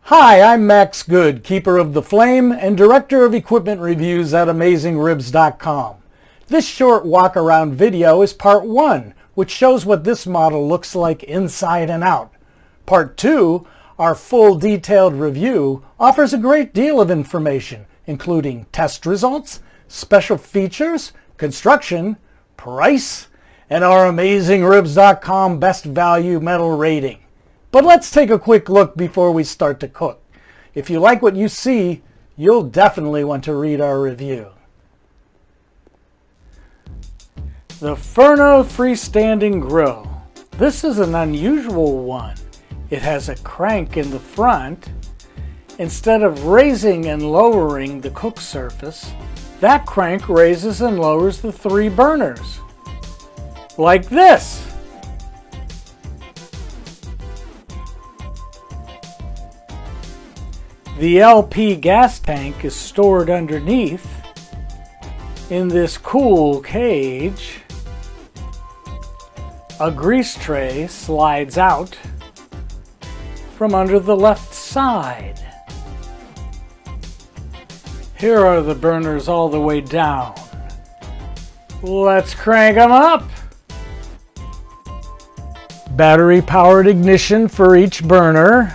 Hi, I'm Max Good, Keeper of the Flame and Director of Equipment Reviews at AmazingRibs.com. This short walk-around video is part 1, which shows what this model looks like inside and out. Part 2, our full detailed review, offers a great deal of information, including test results, special features, construction, price, and our AmazingRibs.com Best Value Metal rating. But let's take a quick look before we start to cook. If you like what you see, you'll definitely want to read our review. The Ferno Freestanding Grill. This is an unusual one. It has a crank in the front. Instead of raising and lowering the cook surface, that crank raises and lowers the 3 burners. Like this. The LP gas tank is stored underneath in this cool cage. A grease tray slides out from under the left side. Here are the burners all the way down. Let's crank them up. Battery-powered ignition for each burner.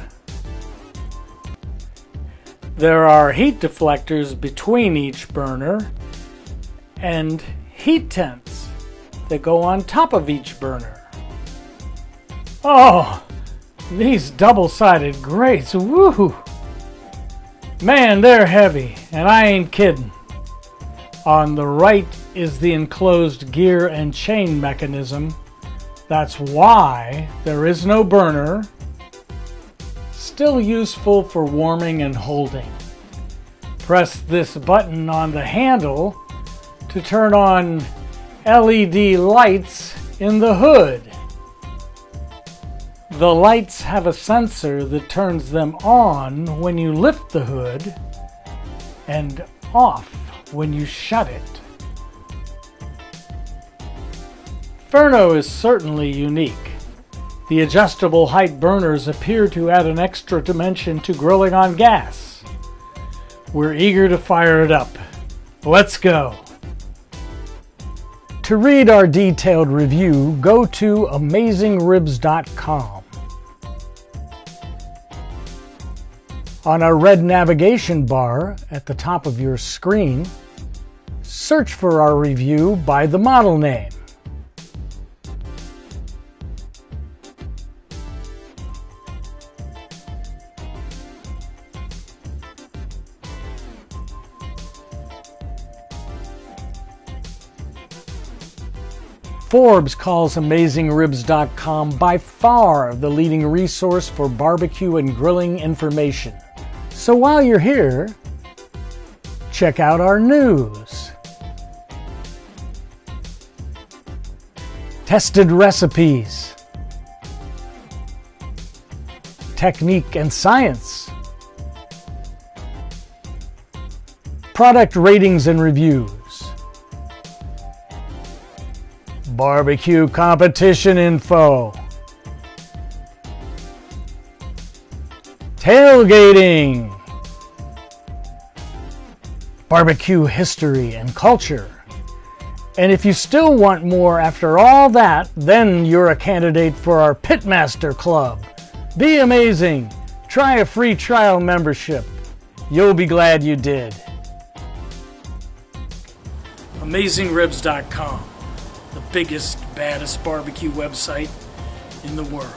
There are heat deflectors between each burner and heat tents that go on top of each burner. Oh, these double-sided grates, woo! Man, they're heavy, and I ain't kidding. On the right is the enclosed gear and chain mechanism. That's why there is no burner. Still useful for warming and holding. Press this button on the handle to turn on LED lights in the hood. The lights have a sensor that turns them on when you lift the hood and off when you shut it. Ferno is certainly unique. The adjustable height burners appear to add an extra dimension to grilling on gas. We're eager to fire it up. Let's go. To read our detailed review, go to AmazingRibs.com. On our red navigation bar at the top of your screen, search for our review by the model name. Forbes calls AmazingRibs.com by far the leading resource for barbecue and grilling information. So while you're here, check out our news, tested recipes, technique and science, product ratings and reviews, barbecue competition info, tailgating, barbecue history and culture. And if you still want more after all that, then you're a candidate for our Pitmaster Club. Be amazing. Try a free trial membership. You'll be glad you did. AmazingRibs.com. The biggest, baddest barbecue website in the world.